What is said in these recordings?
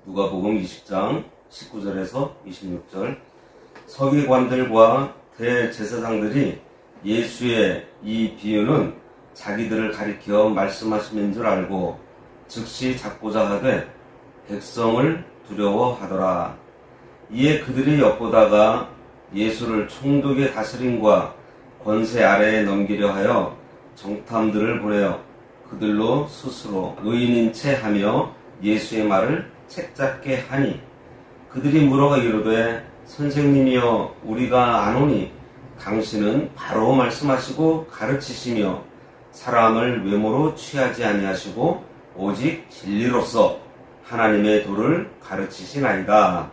누가복음 20장 19절에서 26절. 서기관들과 대제사장들이 예수의 이 비유는 자기들을 가리켜 말씀하시는 줄 알고 즉시 잡고자 하되 백성을 두려워하더라. 이에 그들이 엿보다가 예수를 총독의 다스림과 권세 아래에 넘기려 하여 정탐들을 보내어 그들로 스스로 의인인 채 하며 예수의 말을 책잡게 하니, 그들이 물어가 이르되 선생님이여 우리가 아노니 당신은 바로 말씀하시고 가르치시며 사람을 외모로 취하지 아니하시고 오직 진리로서 하나님의 도를 가르치시나이다.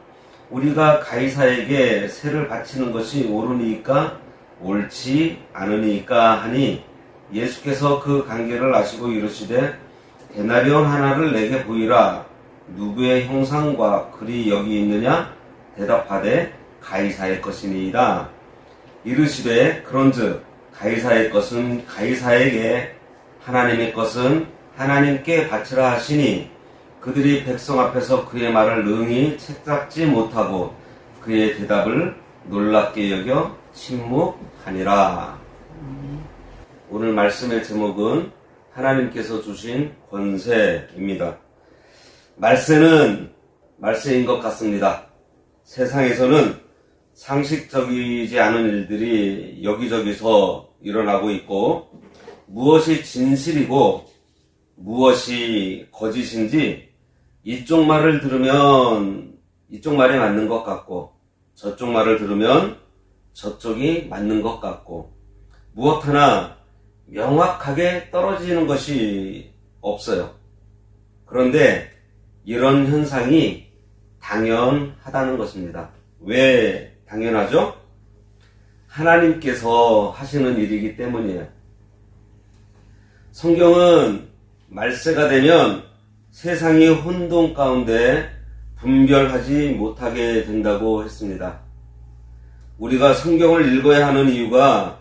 우리가 가이사에게 세를 바치는 것이 옳으니까 옳지 않으니까 하니, 예수께서 그 관계를 아시고 이르시되 데나리온 하나를 내게 보이라. 누구의 형상과 글이 여기 있느냐? 대답하되 가이사의 것이니이다. 이르시되 그런즉 가이사의 것은 가이사에게, 하나님의 것은 하나님께 바치라 하시니, 그들이 백성 앞에서 그의 말을 능히 책잡지 못하고 그의 대답을 놀랍게 여겨 침묵하니라. 오늘 말씀의 제목은 하나님께서 주신 권세입니다. 말세인 것 같습니다. 세상에서는 상식적이지 않은 일들이 여기저기서 일어나고 있고, 무엇이 진실이고 무엇이 거짓인지 이쪽 말을 들으면 이쪽 말이 맞는 것 같고, 저쪽 말을 들으면 저쪽이 맞는 것 같고, 무엇 하나 명확하게 떨어지는 것이 없어요. 그런데 이런 현상이 당연하다는 것입니다. 왜 당연하죠? 하나님께서 하시는 일이기 때문이에요. 성경은 말세가 되면 세상이 혼돈 가운데 분별하지 못하게 된다고 했습니다. 우리가 성경을 읽어야 하는 이유가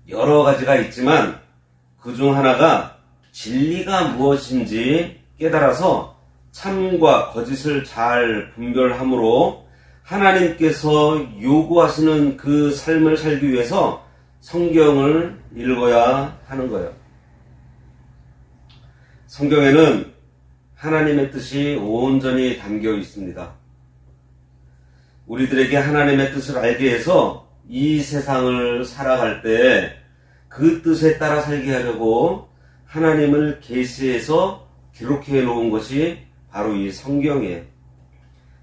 여러 가지가 있지만 그 중 하나가 진리가 무엇인지 깨달아서 참과 거짓을 잘 분별함으로 하나님께서 요구하시는 그 삶을 살기 위해서 성경을 읽어야 하는 거예요. 성경에는 하나님의 뜻이 온전히 담겨 있습니다. 우리들에게 하나님의 뜻을 알게 해서 이 세상을 살아갈 때 그 뜻에 따라 살게 하려고 하나님을 계시해서 기록해 놓은 것이 바로 이 성경이에요.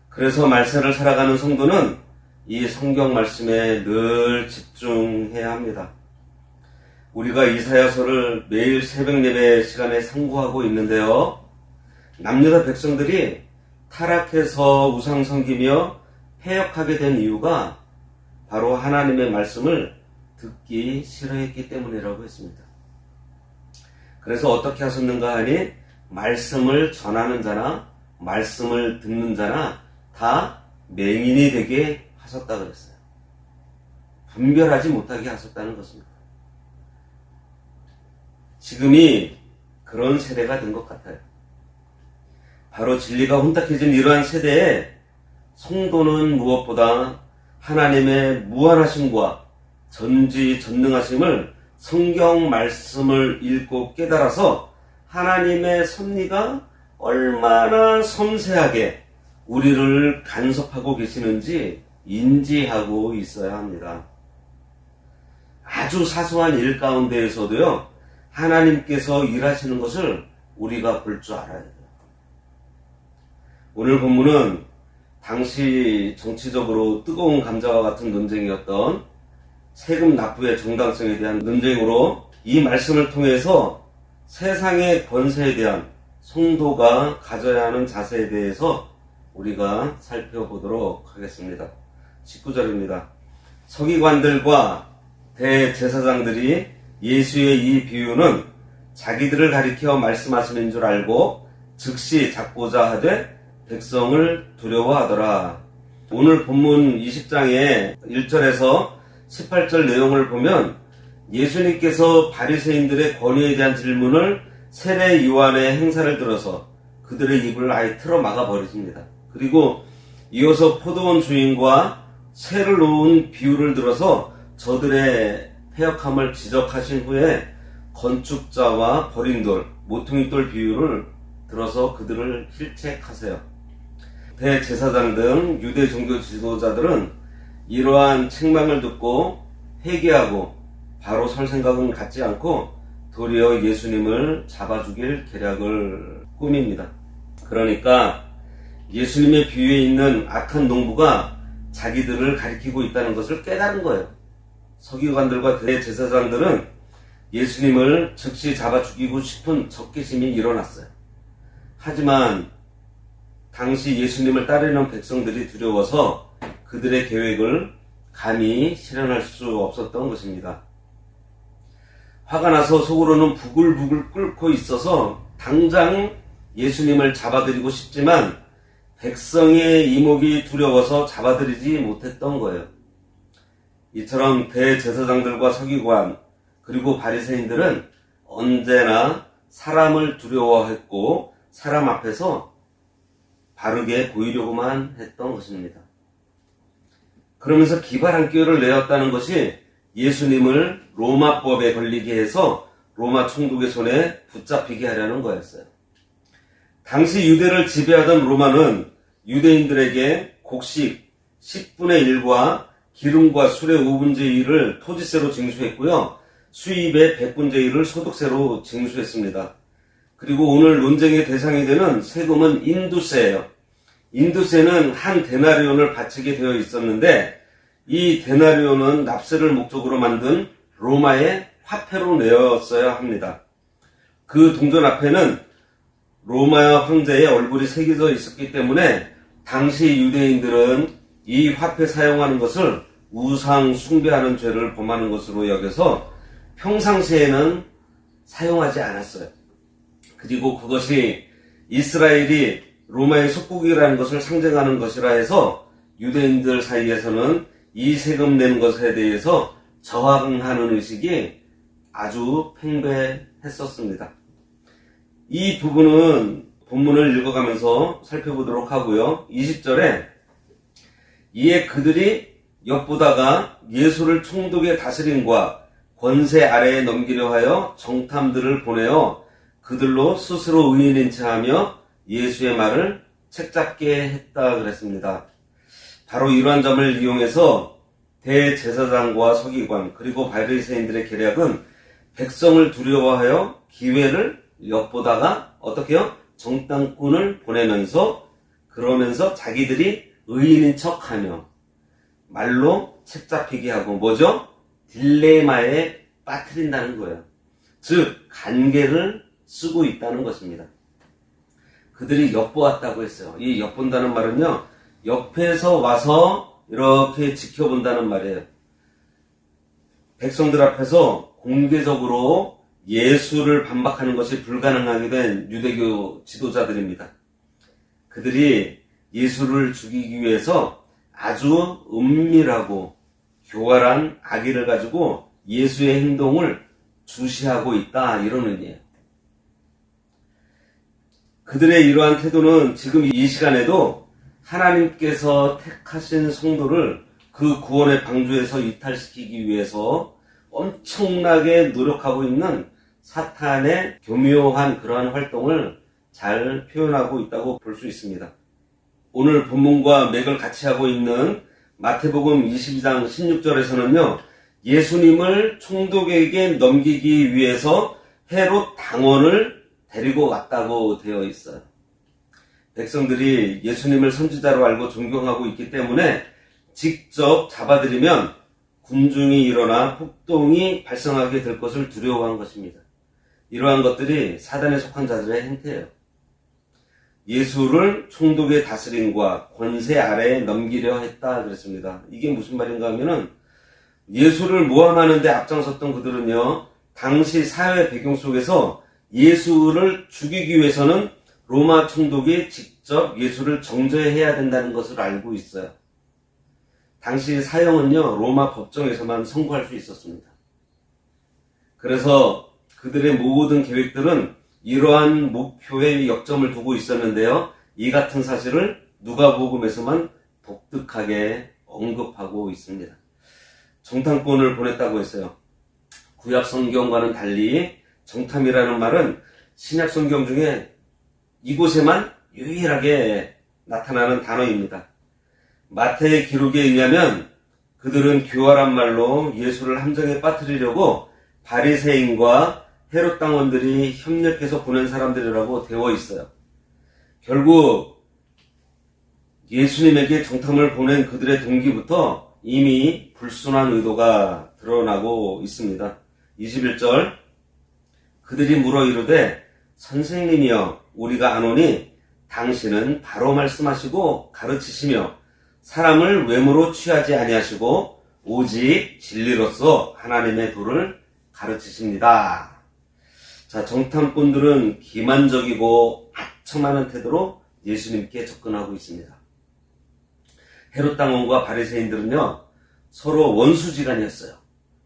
그래서 말세를 살아가는 성도는 이 성경 말씀에 늘 집중해야 합니다. 우리가 이사야서를 매일 새벽 예배 시간에 상고하고 있는데요. 남유다 백성들이 타락해서 우상 섬기며 패역하게 된 이유가 바로 하나님의 말씀을 듣기 싫어했기 때문이라고 했습니다. 그래서 어떻게 하셨는가 하니, 말씀을 전하는 자나 말씀을 듣는 자나 다 맹인이 되게 하셨다 그랬어요. 분별하지 못하게 하셨다는 것입니다. 지금이 그런 세대가 된 것 같아요. 바로 진리가 혼탁해진 이러한 세대에 성도는 무엇보다 하나님의 무한하심과 전지전능하심을 성경 말씀을 읽고 깨달아서 하나님의 섭리가 얼마나 섬세하게 우리를 간섭하고 계시는지 인지하고 있어야 합니다. 아주 사소한 일 가운데에서도요, 하나님께서 일하시는 것을 우리가 볼 줄 알아야 돼요. 오늘 본문은 당시 정치적으로 뜨거운 감자와 같은 논쟁이었던 세금 납부의 정당성에 대한 논쟁으로, 이 말씀을 통해서 세상의 권세에 대한 성도가 가져야 하는 자세에 대해서 우리가 살펴보도록 하겠습니다. 19절입니다. 서기관들과 대제사장들이 예수의 이 비유는 자기들을 가리켜 말씀하시는 줄 알고 즉시 잡고자 하되 백성을 두려워하더라. 오늘 본문 20장의 1절에서 18절 내용을 보면 예수님께서 바리새인들의 권위에 대한 질문을 세례 요한의 행사를 들어서 그들의 입을 아예 틀어 막아버리십니다. 그리고 이어서 포도원 주인과 새를 놓은 비유를 들어서 저들의 패역함을 지적하신 후에 건축자와 버린 돌, 모퉁이 돌 비유를 들어서 그들을 힐책하세요. 대제사장 등 유대 종교 지도자들은 이러한 책망을 듣고 회개하고 바로 설 생각은 갖지 않고 도리어 예수님을 잡아 죽일 계략을 꾸밉니다. 그러니까 예수님의 비유에 있는 악한 농부가 자기들을 가리키고 있다는 것을 깨달은 거예요. 서기관들과 대제사장들은 예수님을 즉시 잡아 죽이고 싶은 적개심이 일어났어요. 하지만 당시 예수님을 따르는 백성들이 두려워서 그들의 계획을 감히 실현할 수 없었던 것입니다. 화가 나서 속으로는 부글부글 끓고 있어서 당장 예수님을 잡아들이고 싶지만 백성의 이목이 두려워서 잡아들이지 못했던 거예요. 이처럼 대제사장들과 서기관 그리고 바리새인들은 언제나 사람을 두려워했고 사람 앞에서 바르게 보이려고만 했던 것입니다. 그러면서 기발한 꾀를 내었다는 것이 예수님을 로마법에 걸리게 해서 로마 총독의 손에 붙잡히게 하려는 거였어요. 당시 유대를 지배하던 로마는 유대인들에게 곡식 10분의 1과 기름과 술의 5분의 1을 토지세로 징수했고요. 수입의 100분의 1을 소득세로 징수했습니다. 그리고 오늘 논쟁의 대상이 되는 세금은 인두세예요. 인두세는 한 데나리온을 바치게 되어 있었는데 이 데나리온은 납세를 목적으로 만든 로마의 화폐로 내었어야 합니다. 그 동전 앞에는 로마 황제의 얼굴이 새겨져 있었기 때문에 당시 유대인들은 이 화폐 사용하는 것을 우상 숭배하는 죄를 범하는 것으로 여겨서 평상시에는 사용하지 않았어요. 그리고 그것이 이스라엘이 로마의 속국이라는 것을 상징하는 것이라 해서 유대인들 사이에서는 이 세금 내는 것에 대해서 저항하는 의식이 아주 팽배했었습니다. 이 부분은 본문을 읽어가면서 살펴보도록 하고요. 20절에 이에 그들이 엿보다가 예수를 총독의 다스림과 권세 아래에 넘기려 하여 정탐들을 보내어 그들로 스스로 의인인 체하며 예수의 말을 책잡게 했다 그랬습니다. 바로 이러한 점을 이용해서 대제사장과 서기관 그리고 바리새인들의 계략은 백성을 두려워하여 기회를 엿보다가 어떻게 해요? 정탐꾼을 보내면서 그러면서 자기들이 의인인 척하며 말로 책잡히게 하고 뭐죠? 딜레마에 빠뜨린다는 거예요. 즉 간계를 쓰고 있다는 것입니다. 그들이 엿보았다고 했어요. 이 엿본다는 말은요. 옆에서 와서 이렇게 지켜본다는 말이에요. 백성들 앞에서 공개적으로 예수를 반박하는 것이 불가능하게 된 유대교 지도자들입니다. 그들이 예수를 죽이기 위해서 아주 은밀하고 교활한 악의를 가지고 예수의 행동을 주시하고 있다 이런 의미예요. 그들의 이러한 태도는 지금 이 시간에도 하나님께서 택하신 성도를 그 구원의 방주에서 이탈시키기 위해서 엄청나게 노력하고 있는 사탄의 교묘한 그러한 활동을 잘 표현하고 있다고 볼 수 있습니다. 오늘 본문과 맥을 같이 하고 있는 마태복음 22장 16절에서는요. 예수님을 총독에게 넘기기 위해서 헤롯 당원을 데리고 왔다고 되어 있어요. 백성들이 예수님을 선지자로 알고 존경하고 있기 때문에 직접 잡아들이면 군중이 일어나 폭동이 발생하게 될 것을 두려워한 것입니다. 이러한 것들이 사단에 속한 자들의 행태예요. 예수를 총독의 다스림과 권세 아래에 넘기려 했다 그랬습니다. 이게 무슨 말인가 하면은 예수를 모함하는 데 앞장섰던 그들은요. 당시 사회 배경 속에서 예수를 죽이기 위해서는 로마 총독이 직접 예수를 정죄해야 된다는 것을 알고 있어요. 당시 사형은요. 로마 법정에서만 선고할 수 있었습니다. 그래서 그들의 모든 계획들은 이러한 목표에 역점을 두고 있었는데요. 이 같은 사실을 누가복음에서만 독특하게 언급하고 있습니다. 정탐꾼을 보냈다고 했어요. 구약 성경과는 달리 정탐이라는 말은 신약 성경 중에 이곳에만 유일하게 나타나는 단어입니다. 마태의 기록에 의하면 그들은 교활한 말로 예수를 함정에 빠뜨리려고 바리새인과 헤롯 당원들이 협력해서 보낸 사람들이라고 되어 있어요. 결국 예수님에게 정탐을 보낸 그들의 동기부터 이미 불순한 의도가 드러나고 있습니다. 21절 그들이 물어 이르되 선생님이여 우리가 아노니 당신은 바로 말씀하시고 가르치시며 사람을 외모로 취하지 아니하시고 오직 진리로서 하나님의 도를 가르치십니다. 자, 정탐꾼들은 기만적이고 악청하는 태도로 예수님께 접근하고 있습니다. 헤롯 당원과 바리새인들은요 서로 원수지간이었어요.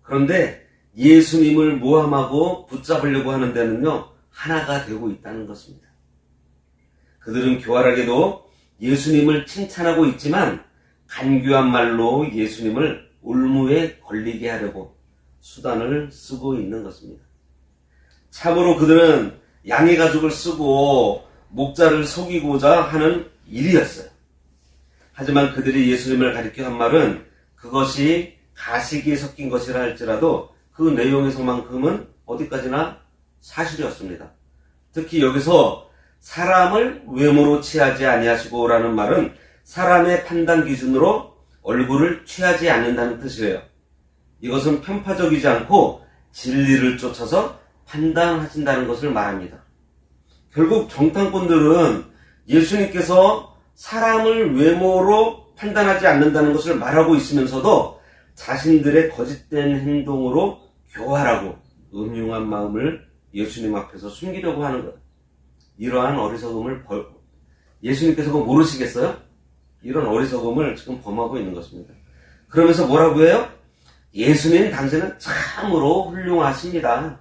그런데 예수님을 모함하고 붙잡으려고 하는 데는요 하나가 되고 있다는 것입니다. 그들은 교활하게도 예수님을 칭찬하고 있지만 간교한 말로 예수님을 올무에 걸리게 하려고 수단을 쓰고 있는 것입니다. 참으로 그들은 양의 가죽을 쓰고 목자를 속이고자 하는 일이었어요. 하지만 그들이 예수님을 가리켜 한 말은 그것이 가식이 섞인 것이라 할지라도 그 내용에서만큼은 어디까지나 사실이었습니다. 특히 여기서 사람을 외모로 취하지 아니하시고 라는 말은 사람의 판단 기준으로 얼굴을 취하지 않는다는 뜻이에요. 이것은 편파적이지 않고 진리를 쫓아서 판단하신다는 것을 말합니다. 결국 정탐꾼들은 예수님께서 사람을 외모로 판단하지 않는다는 것을 말하고 있으면서도 자신들의 거짓된 행동으로 교활하고 음흉한 마음을 예수님 앞에서 숨기려고 하는 것. 이러한 어리석음을 예수님께서 그거 모르시겠어요? 이런 어리석음을 지금 범하고 있는 것입니다. 그러면서 뭐라고 해요? 예수님 당신은 참으로 훌륭하십니다.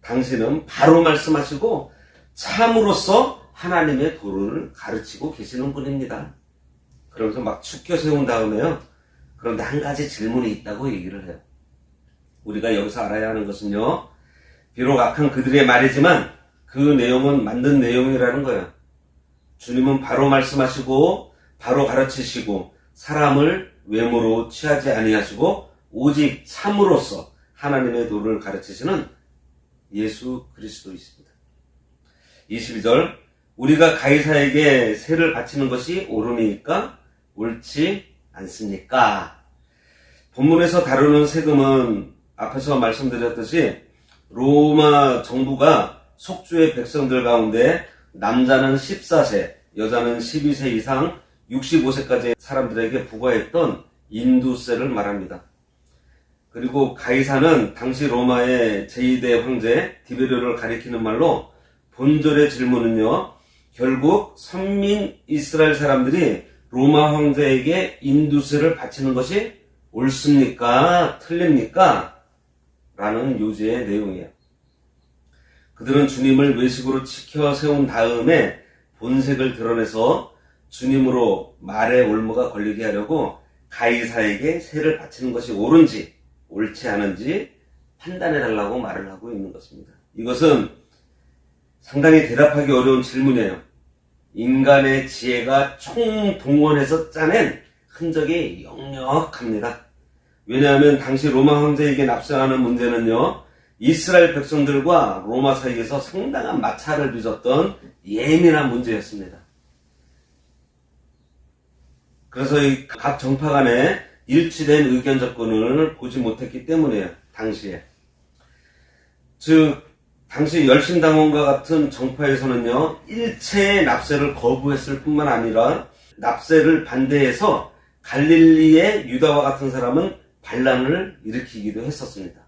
당신은 바로 말씀하시고 참으로서 하나님의 도를 가르치고 계시는 분입니다. 그러면서 막 축켜 세운 다음에요. 그런데 한 가지 질문이 있다고 얘기를 해요. 우리가 여기서 알아야 하는 것은요. 비록 악한 그들의 말이지만 그 내용은 만든 내용이라는 거예요. 주님은 바로 말씀하시고 바로 가르치시고 사람을 외모로 취하지 아니하시고 오직 참으로서 하나님의 도를 가르치시는 예수 그리스도이십니다. 22절 우리가 가이사에게 세를 바치는 것이 옳으니까 옳지 않습니까? 본문에서 다루는 세금은 앞에서 말씀드렸듯이 로마 정부가 속주의 백성들 가운데 남자는 14세, 여자는 12세 이상 65세까지의 사람들에게 부과했던 인두세를 말합니다. 그리고 가이사는 당시 로마의 제2대 황제 디베리오를 가리키는 말로 본절의 질문은요. 결국 선민 이스라엘 사람들이 로마 황제에게 인두세를 바치는 것이 옳습니까? 틀립니까? 라는 요지의 내용이에요. 그들은 주님을 외식으로 치켜 세운 다음에 본색을 드러내서 주님으로 말의 올무가 걸리게 하려고 가이사에게 세를 바치는 것이 옳은지 옳지 않은지 판단해달라고 말을 하고 있는 것입니다. 이것은 상당히 대답하기 어려운 질문이에요. 인간의 지혜가 총동원해서 짜낸 흔적이 역력합니다. 왜냐하면 당시 로마 황제에게 납세하는 문제는요. 이스라엘 백성들과 로마 사이에서 상당한 마찰을 빚었던 예민한 문제였습니다. 그래서 이 각 정파 간에 일치된 의견 접근을 보지 못했기 때문이에요. 당시에. 즉 당시 열심당원과 같은 정파에서는요. 일체의 납세를 거부했을 뿐만 아니라 납세를 반대해서 갈릴리의 유다와 같은 사람은 반란을 일으키기도 했었습니다.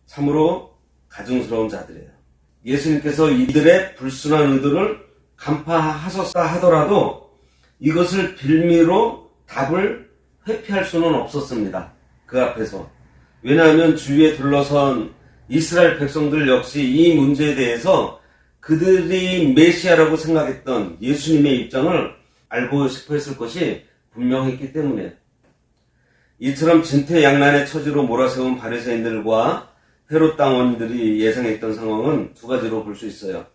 참으로 가증스러운 자들이에요. 예수님께서 이들의 불순한 의도를 간파하셨다 하더라도 이것을 빌미로 답을 회피할 수는 없었습니다. 그 앞에서. 왜냐하면 주위에 둘러선 이스라엘 백성들 역시 이 문제에 대해서 그들이 메시아라고 생각했던 예수님의 입장을 알고 싶어 했을 것이 분명했기 때문에 이처럼 진퇴양난의 처지로 몰아세운 바리새인들과 헤롯 당원들이 예상했던 상황은 두 가지로 볼 수 있어요.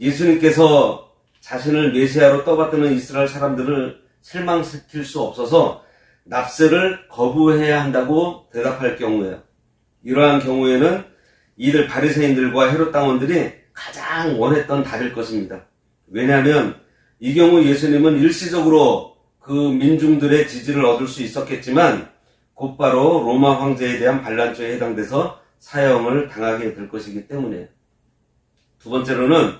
예수님께서 자신을 메시아로 떠받드는 이스라엘 사람들을 실망시킬 수 없어서 납세를 거부해야 한다고 대답할 경우에요. 이러한 경우에는 이들 바리새인들과 헤롯 당원들이 가장 원했던 답일 것입니다. 왜냐하면 이 경우 예수님은 일시적으로 그 민중들의 지지를 얻을 수 있었겠지만 곧바로 로마 황제에 대한 반란죄에 해당돼서 사형을 당하게 될 것이기 때문에. 두 번째로는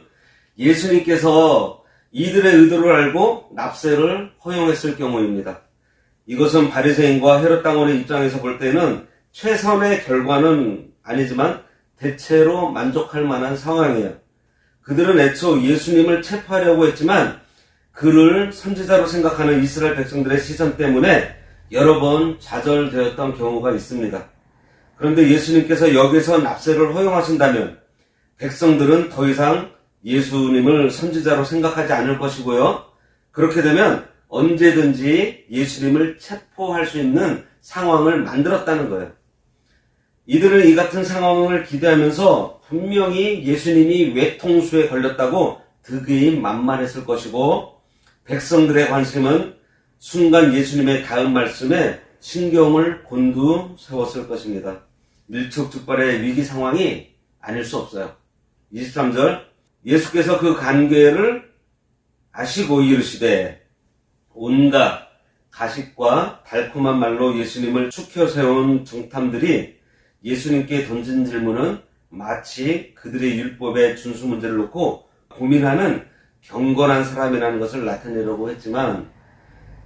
예수님께서 이들의 의도를 알고 납세를 허용했을 경우입니다. 이것은 바리새인과 헤롯 당원의 입장에서 볼 때는 최선의 결과는 아니지만 대체로 만족할 만한 상황이에요. 그들은 애초 예수님을 체포하려고 했지만 그를 선지자로 생각하는 이스라엘 백성들의 시선 때문에 여러 번 좌절되었던 경우가 있습니다. 그런데 예수님께서 여기서 납세를 허용하신다면 백성들은 더 이상 예수님을 선지자로 생각하지 않을 것이고요. 그렇게 되면 언제든지 예수님을 체포할 수 있는 상황을 만들었다는 거예요. 이들은 이 같은 상황을 기대하면서 분명히 예수님이 외통수에 걸렸다고 득이 만만했을 것이고 백성들의 관심은 순간 예수님의 다음 말씀에 신경을 곤두세웠을 것입니다. 일촉즉발의 위기 상황이 아닐 수 없어요. 23절 예수께서 그 관계를 아시고 이르시되 온갖 가식과 달콤한 말로 예수님을 축혀 세운 정탐들이 예수님께 던진 질문은 마치 그들의 율법의 준수 문제를 놓고 고민하는 경건한 사람이라는 것을 나타내려고 했지만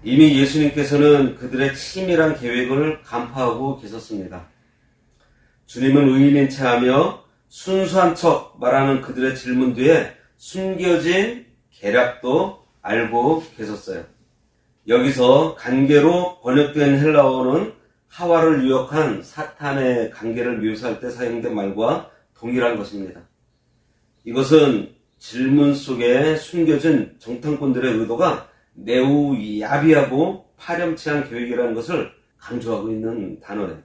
이미 예수님께서는 그들의 치밀한 계획을 간파하고 계셨습니다. 주님은 의인인 체하며 순수한 척 말하는 그들의 질문 뒤에 숨겨진 계략도 알고 계셨어요. 여기서 관계로 번역된 헬라어는 하와를 유혹한 사탄의 관계를 묘사할 때 사용된 말과 동일한 것입니다. 이것은 질문 속에 숨겨진 정탐꾼들의 의도가 매우 야비하고 파렴치한 계획이라는 것을 강조하고 있는 단어예요.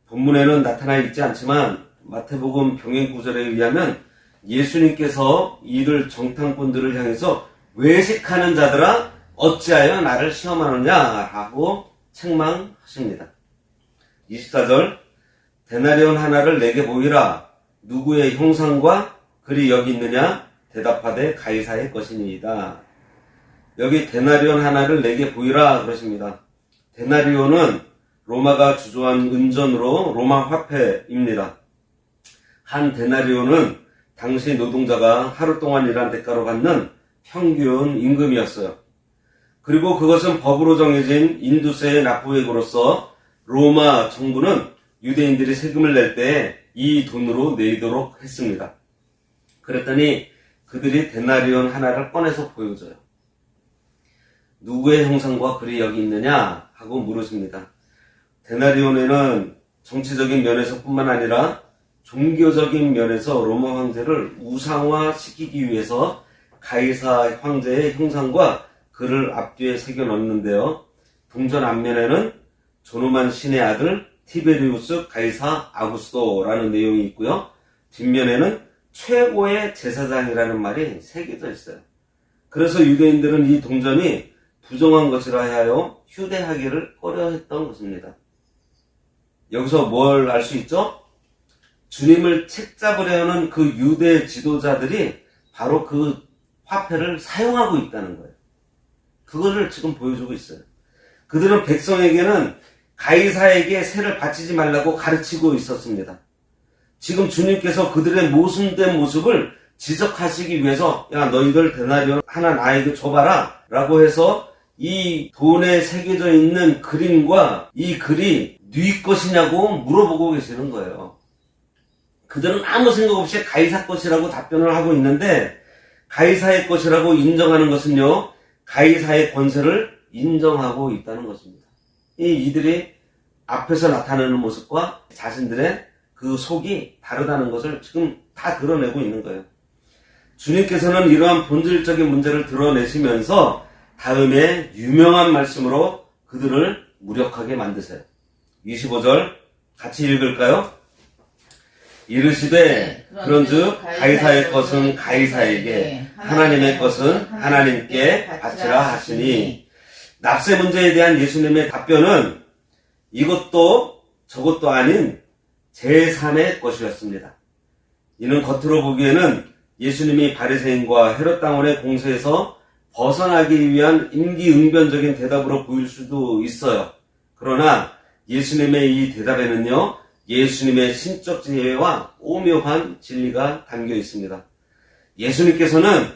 본문에는 나타나 있지 않지만 마태복음 병행 구절에 의하면 예수님께서 이들 정탐꾼들을 향해서 외식하는 자들아 어찌하여 나를 시험하느냐라고 책망하십니다. 24절 데나리온 하나를 내게 보이라 누구의 형상과 글이 여기 있느냐 대답하되 가이사의 것이니이다. 여기 데나리온 하나를 내게 보이라 그러십니다. 데나리온은 로마가 주조한 은전으로 로마 화폐입니다. 한 데나리온은 당시 노동자가 하루 동안 일한 대가로 받는 평균 임금이었어요. 그리고 그것은 법으로 정해진 인두세의 납부액으로서 로마 정부는 유대인들이 세금을 낼 때 이 돈으로 내도록 했습니다. 그랬더니 그들이 데나리온 하나를 꺼내서 보여줘요. 누구의 형상과 글이 여기 있느냐 하고 물으십니다. 데나리온에는 정치적인 면에서 뿐만 아니라 종교적인 면에서 로마 황제를 우상화시키기 위해서 가이사 황제의 형상과 글을 앞뒤에 새겨 넣는데요. 동전 앞면에는 존엄한 신의 아들 티베리우스 가이사 아구스토라는 내용이 있고요. 뒷면에는 최고의 제사장이라는 말이 새겨져 있어요. 그래서 유대인들은 이 동전이 부정한 것이라 하여 휴대하기를 꺼려했던 것입니다. 여기서 뭘 알 수 있죠? 주님을 책잡으려는 그 유대 지도자들이 바로 그 화폐를 사용하고 있다는 거예요. 그거를 지금 보여주고 있어요. 그들은 백성에게는 가이사에게 세를 바치지 말라고 가르치고 있었습니다. 지금 주님께서 그들의 모순된 모습을 지적하시기 위해서 야 너희들 데나리온 하나 나에게 줘봐라 라고 해서 이 돈에 새겨져 있는 그림과 이 글이 네 것이냐고 물어보고 계시는 거예요. 그들은 아무 생각 없이 가이사 것이라고 답변을 하고 있는데 가이사의 것이라고 인정하는 것은요 가이사의 권세를 인정하고 있다는 것입니다. 이들이 앞에서 나타내는 모습과 자신들의 그 속이 다르다는 것을 지금 다 드러내고 있는 거예요. 주님께서는 이러한 본질적인 문제를 드러내시면서 다음에 유명한 말씀으로 그들을 무력하게 만드세요. 25절 같이 읽을까요? 이르시되 그런즉 가이사의 것은 가이사에게 하나님의 것은 하나님께 바치라 하시니, 납세 문제에 대한 예수님의 답변은 이것도 저것도 아닌 제3의 것이었습니다. 이는 겉으로 보기에는 예수님이 바리새인과 헤롯 당원의 공세에서 벗어나기 위한 임기응변적인 대답으로 보일 수도 있어요. 그러나 예수님의 이 대답에는요, 예수님의 신적 지혜와 오묘한 진리가 담겨 있습니다. 예수님께서는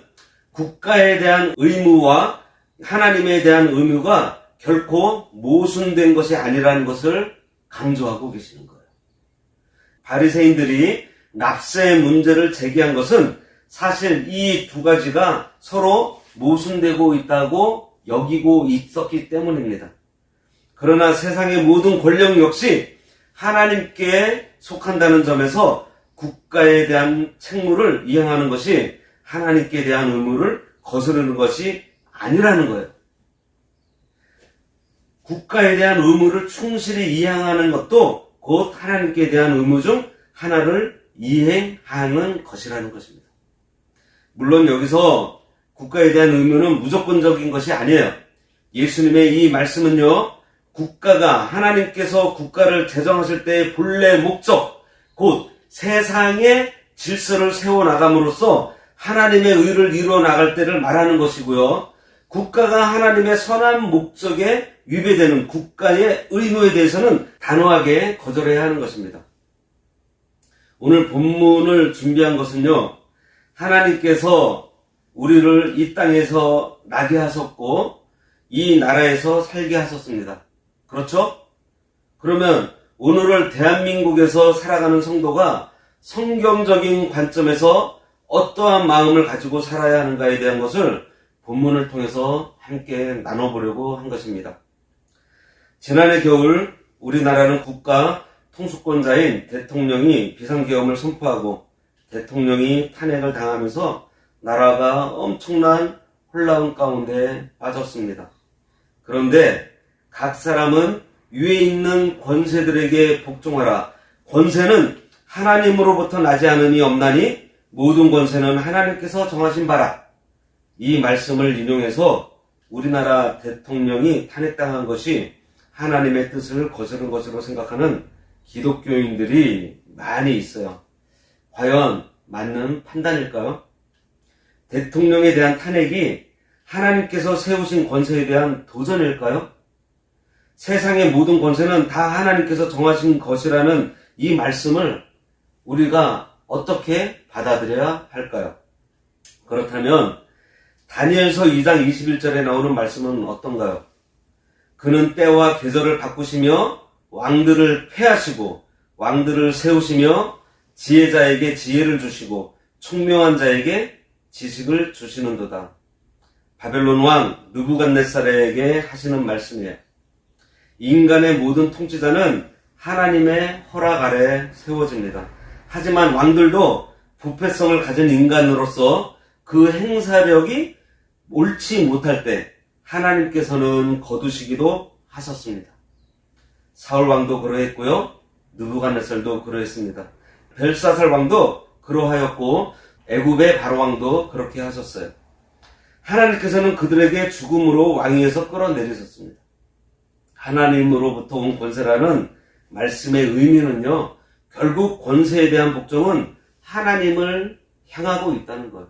국가에 대한 의무와 하나님에 대한 의무가 결코 모순된 것이 아니라는 것을 강조하고 계시는 거예요. 바리새인들이 납세 문제를 제기한 것은 사실 이 두 가지가 서로 모순되고 있다고 여기고 있었기 때문입니다. 그러나 세상의 모든 권력 역시 하나님께 속한다는 점에서 국가에 대한 책무를 이행하는 것이 하나님께 대한 의무를 거스르는 것이 아니라는 거예요. 국가에 대한 의무를 충실히 이행하는 것도 곧 하나님께 대한 의무 중 하나를 이행하는 것이라는 것입니다. 물론 여기서 국가에 대한 의무는 무조건적인 것이 아니에요. 예수님의 이 말씀은요, 국가가 하나님께서 국가를 제정하실 때의 본래 목적, 곧 세상의 질서를 세워나감으로써 하나님의 의를 이루어 나갈 때를 말하는 것이고요. 국가가 하나님의 선한 목적에 위배되는 국가의 의무에 대해서는 단호하게 거절해야 하는 것입니다. 오늘 본문을 준비한 것은요, 하나님께서 우리를 이 땅에서 나게 하셨고 이 나라에서 살게 하셨습니다. 그렇죠? 그러면 오늘을 대한민국에서 살아가는 성도가 성경적인 관점에서 어떠한 마음을 가지고 살아야 하는가에 대한 것을 본문을 통해서 함께 나눠보려고 한 것입니다. 지난해 겨울 우리나라는 국가 통수권자인 대통령이 비상계엄을 선포하고 대통령이 탄핵을 당하면서 나라가 엄청난 혼란 가운데 빠졌습니다. 그런데 각 사람은 위에 있는 권세들에게 복종하라. 권세는 하나님으로부터 나지 않으니 없나니 모든 권세는 하나님께서 정하신 바라. 이 말씀을 인용해서 우리나라 대통령이 탄핵당한 것이 하나님의 뜻을 거스른 것으로 생각하는 기독교인들이 많이 있어요. 과연 맞는 판단일까요? 대통령에 대한 탄핵이 하나님께서 세우신 권세에 대한 도전일까요? 세상의 모든 권세는 다 하나님께서 정하신 것이라는 이 말씀을 우리가 어떻게 받아들여야 할까요? 그렇다면 다니엘서 2장 21절에 나오는 말씀은 어떤가요? 그는 때와 계절을 바꾸시며 왕들을 패하시고 왕들을 세우시며 지혜자에게 지혜를 주시고 총명한 자에게 지식을 주시는도다. 바벨론 왕 느부갓네살에게 하시는 말씀이에요. 인간의 모든 통치자는 하나님의 허락 아래 세워집니다. 하지만 왕들도 부패성을 가진 인간으로서 그 행사력이 옳지 못할 때 하나님께서는 거두시기도 하셨습니다. 사울 왕도 그러했고요. 느부갓네살도 그러했습니다. 벨사살 왕도 그러하였고 애굽의 바로 왕도 그렇게 하셨어요. 하나님께서는 그들에게 죽음으로 왕위에서 끌어내리셨습니다. 하나님으로부터 온 권세라는 말씀의 의미는요, 결국 권세에 대한 복종은 하나님을 향하고 있다는 거예요.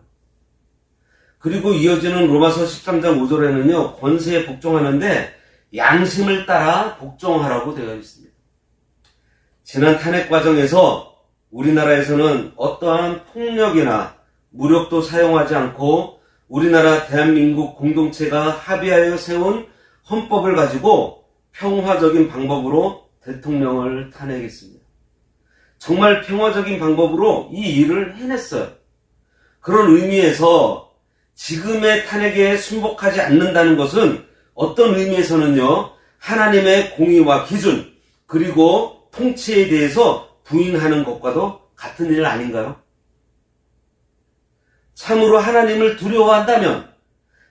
그리고 이어지는 로마서 13장 5절에는요, 권세에 복종하는데 양심을 따라 복종하라고 되어 있습니다. 지난 탄핵 과정에서 우리나라에서는 어떠한 폭력이나 무력도 사용하지 않고 우리나라 대한민국 공동체가 합의하여 세운 헌법을 가지고 평화적인 방법으로 대통령을 탄핵했습니다. 정말 평화적인 방법으로 이 일을 해냈어요. 그런 의미에서 지금의 탄핵에 순복하지 않는다는 것은 어떤 의미에서는요, 하나님의 공의와 기준 그리고 통치에 대해서 부인하는 것과도 같은 일 아닌가요? 참으로 하나님을 두려워한다면,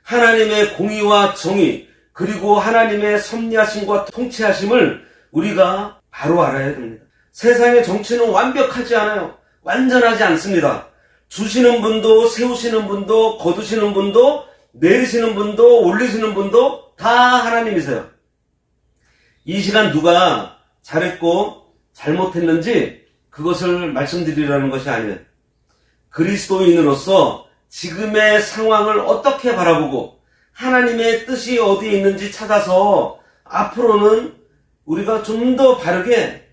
하나님의 공의와 정의, 그리고 하나님의 섭리하심과 통치하심을 우리가 바로 알아야 됩니다. 세상의 정치는 완벽하지 않아요. 완전하지 않습니다. 주시는 분도, 세우시는 분도, 거두시는 분도, 내리시는 분도, 올리시는 분도 다 하나님이세요. 이 시간 누가 잘했고 잘못했는지 그것을 말씀드리라는 것이 아니에요. 그리스도인으로서 지금의 상황을 어떻게 바라보고 하나님의 뜻이 어디에 있는지 찾아서 앞으로는 우리가 좀 더 바르게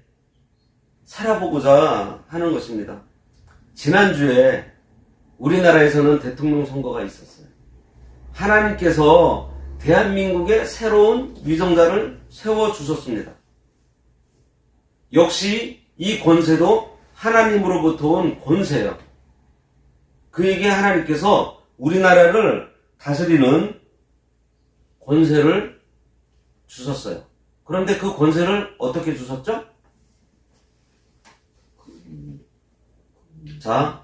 살아보고자 하는 것입니다. 지난주에 우리나라에서는 대통령 선거가 있었어요. 하나님께서 대한민국에 새로운 위정자를 세워주셨습니다. 역시 이 권세도 하나님으로부터 온 권세예요. 그에게 하나님께서 우리나라를 다스리는 권세를 주셨어요. 그런데 그 권세를 어떻게 주셨죠? 자,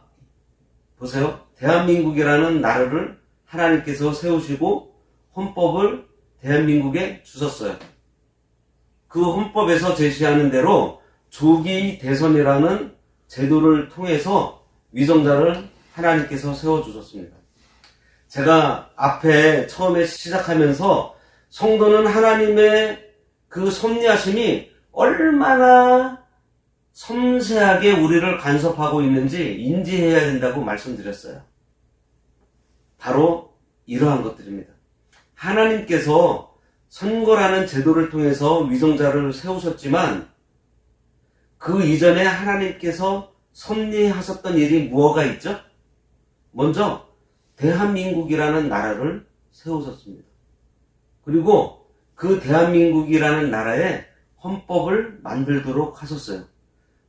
보세요. 대한민국이라는 나라를 하나님께서 세우시고 헌법을 대한민국에 주셨어요. 그 헌법에서 제시하는 대로 조기 대선이라는 제도를 통해서 위정자를 하나님께서 세워주셨습니다. 제가 앞에 처음에 시작하면서 성도는 하나님의 그 섭리하심이 얼마나 섬세하게 우리를 간섭하고 있는지 인지해야 된다고 말씀드렸어요. 바로 이러한 것들입니다. 하나님께서 선거라는 제도를 통해서 위정자를 세우셨지만 그 이전에 하나님께서 섭리하셨던 일이 무엇가 있죠? 먼저 대한민국이라는 나라를 세우셨습니다. 그리고 그 대한민국이라는 나라에 헌법을 만들도록 하셨어요.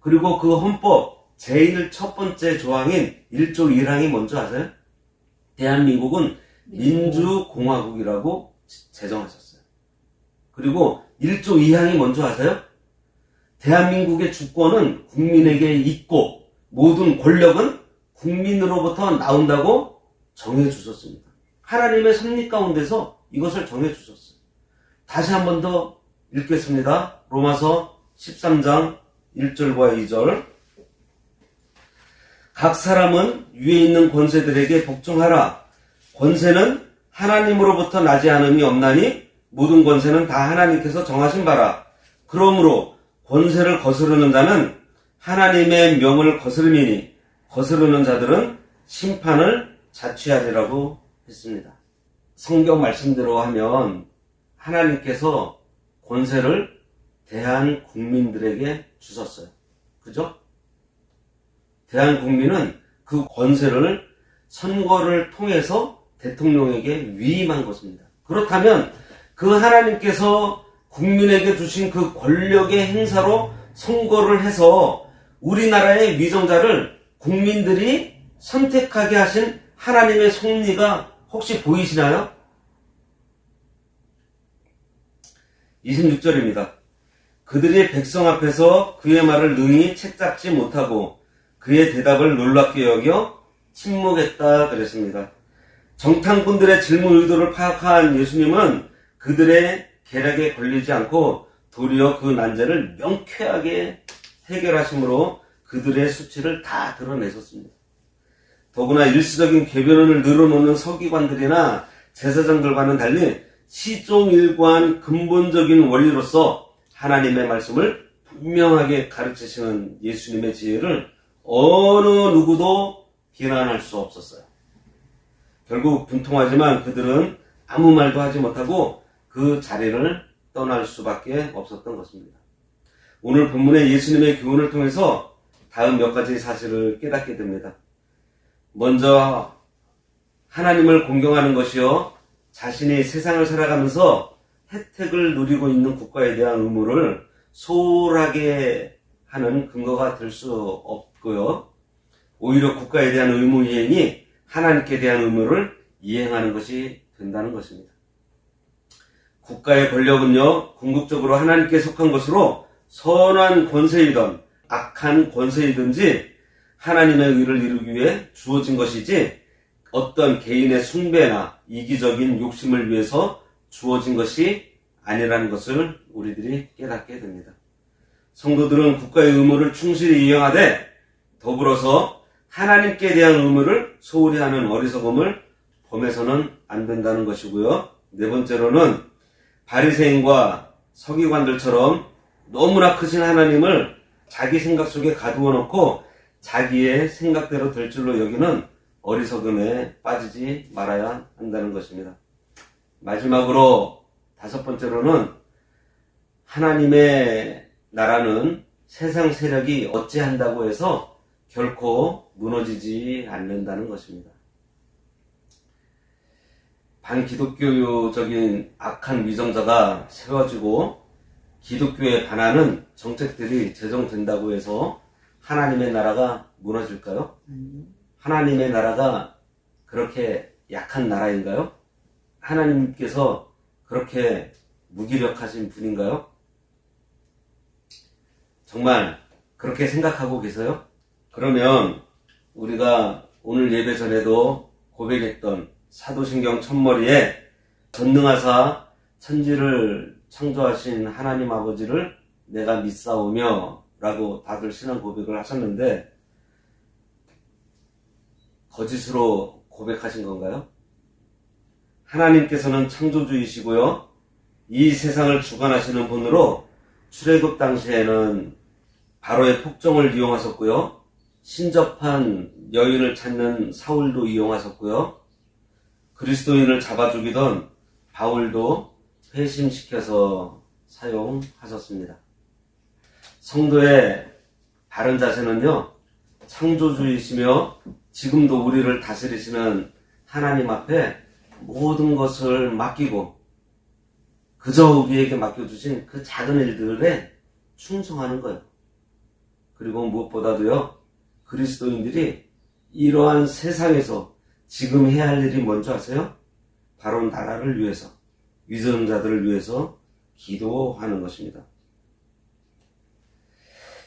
그리고 그 헌법 제일 첫 번째 조항인 1조 1항이 뭔지 아세요? 대한민국은 민주공화국이라고 제정하셨어요. 그리고 1조 2항이 뭔지 아세요? 대한민국의 주권은 국민에게 있고 모든 권력은 국민으로부터 나온다고 정해주셨습니다. 하나님의 섭리 가운데서 이것을 정해주셨어요. 다시 한 번 더 읽겠습니다. 로마서 13장 1절과 2절. 각 사람은 위에 있는 권세들에게 복종하라. 권세는 하나님으로부터 나지 않음이 없나니 모든 권세는 다 하나님께서 정하신 바라. 그러므로 권세를 거스르는 자는 하나님의 명을 거스름이니 거스르는 자들은 심판을 자취하리라고 했습니다. 성경 말씀대로 하면 하나님께서 권세를 대한 국민들에게 주셨어요. 그죠? 대한 국민은 그 권세를 선거를 통해서 대통령에게 위임한 것입니다. 그렇다면 그 하나님께서 국민에게 주신 그 권력의 행사로 선거를 해서 우리나라의 위정자를 국민들이 선택하게 하신 하나님의 섭리가 혹시 보이시나요? 26절입니다. 그들이 백성 앞에서 그의 말을 능히 책잡지 못하고 그의 대답을 놀랍게 여겨 침묵했다 그랬습니다. 정탐꾼들의 질문 의도를 파악한 예수님은 그들의 계략에 걸리지 않고 도리어 그 난제를 명쾌하게 해결하심으로 그들의 수치를 다 드러내셨습니다. 더구나 일시적인 궤변을 늘어놓는 서기관들이나 제사장들과는 달리 시종일관 근본적인 원리로서 하나님의 말씀을 분명하게 가르치시는 예수님의 지혜를 어느 누구도 비난할 수 없었어요. 결국 분통하지만 그들은 아무 말도 하지 못하고 그 자리를 떠날 수밖에 없었던 것입니다. 오늘 본문의 예수님의 교훈을 통해서 다음 몇 가지 사실을 깨닫게 됩니다. 먼저 하나님을 공경하는 것이요, 자신이 세상을 살아가면서 혜택을 누리고 있는 국가에 대한 의무를 소홀하게 하는 근거가 될 수 없고요. 오히려 국가에 대한 의무 이행이 하나님께 대한 의무를 이행하는 것이 된다는 것입니다. 국가의 권력은요, 궁극적으로 하나님께 속한 것으로 선한 권세이든 악한 권세이든지 하나님의 의를 이루기 위해 주어진 것이지 어떤 개인의 숭배나 이기적인 욕심을 위해서 주어진 것이 아니라는 것을 우리들이 깨닫게 됩니다. 성도들은 국가의 의무를 충실히 이행하되 더불어서 하나님께 대한 의무를 소홀히 하는 어리석음을 범해서는 안 된다는 것이고요. 네 번째로는 바리새인과 서기관들처럼 너무나 크신 하나님을 자기 생각 속에 가두어 놓고 자기의 생각대로 될 줄로 여기는 어리석음에 빠지지 말아야 한다는 것입니다. 마지막으로 다섯 번째로는 하나님의 나라는 세상 세력이 어찌한다고 해서 결코 무너지지 않는다는 것입니다. 반기독교적인 악한 위정자가 세워지고 기독교에 반하는 정책들이 제정된다고 해서 하나님의 나라가 무너질까요? 하나님의 나라가 그렇게 약한 나라인가요? 하나님께서 그렇게 무기력하신 분인가요? 정말 그렇게 생각하고 계세요? 그러면 우리가 오늘 예배 전에도 고백했던 사도신경 첫머리에 전능하사 천지를 창조하신 하나님 아버지를 내가 믿사오며 라고 다들 신앙 고백을 하셨는데 거짓으로 고백하신 건가요? 하나님께서는 창조주이시고요. 이 세상을 주관하시는 분으로 출애굽 당시에는 바로의 폭정을 이용하셨고요. 신접한 여인을 찾는 사울도 이용하셨고요. 그리스도인을 잡아 죽이던 바울도 회심시켜서 사용하셨습니다. 성도의 바른 자세는요, 창조주이시며 지금도 우리를 다스리시는 하나님 앞에 모든 것을 맡기고 그저 우리에게 맡겨주신 그 작은 일들에 충성하는 거예요. 그리고 무엇보다도요, 그리스도인들이 이러한 세상에서 지금 해야 할 일이 뭔지 아세요? 바로 나라를 위해서, 위선자들을 위해서 기도하는 것입니다.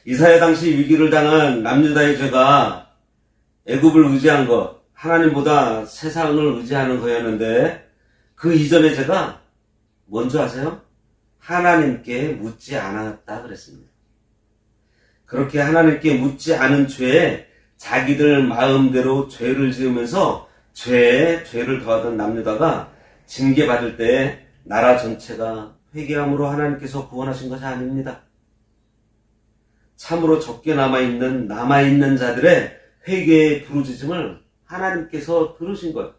이사야 당시 위기를 당한 남유다의 죄가 애굽을 의지한 것, 하나님보다 세상을 의지하는 거였는데 그 이전의 죄가 뭔지 아세요? 하나님께 묻지 않았다 그랬습니다. 그렇게 하나님께 묻지 않은 죄에 자기들 마음대로 죄를 지으면서 죄에 죄를 더하던 남유다가 징계받을 때 나라 전체가 회개함으로 하나님께서 구원하신 것이 아닙니다. 참으로 적게 남아있는 자들의 회개의 부르짖음을 하나님께서 들으신 거예요.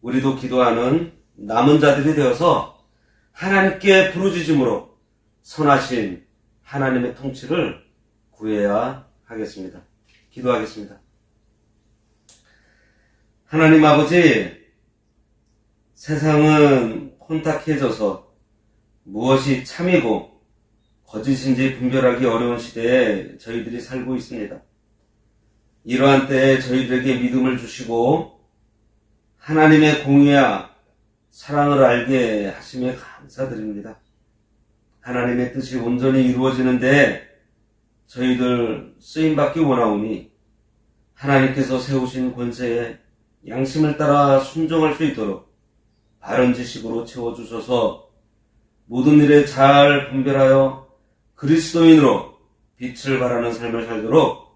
우리도 기도하는 남은 자들이 되어서 하나님께 부르짖음으로 선하신 하나님의 통치를 구해야 하겠습니다. 기도하겠습니다. 하나님 아버지, 세상은 혼탁해져서 무엇이 참이고 거짓인지 분별하기 어려운 시대에 저희들이 살고 있습니다. 이러한 때에 저희들에게 믿음을 주시고 하나님의 공의와 사랑을 알게 하심에 감사드립니다. 하나님의 뜻이 온전히 이루어지는데 저희들 쓰임받기 원하오니 하나님께서 세우신 권세에 양심을 따라 순종할 수 있도록 바른 지식으로 채워주셔서 모든 일에 잘 분별하여 그리스도인으로 빛을 발하는 삶을 살도록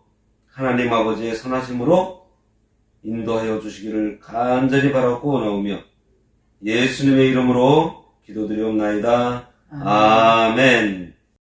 하나님 아버지의 선하심으로 인도하여 주시기를 간절히 바라고 원하오며 예수님의 이름으로 기도드리옵나이다. 아멘.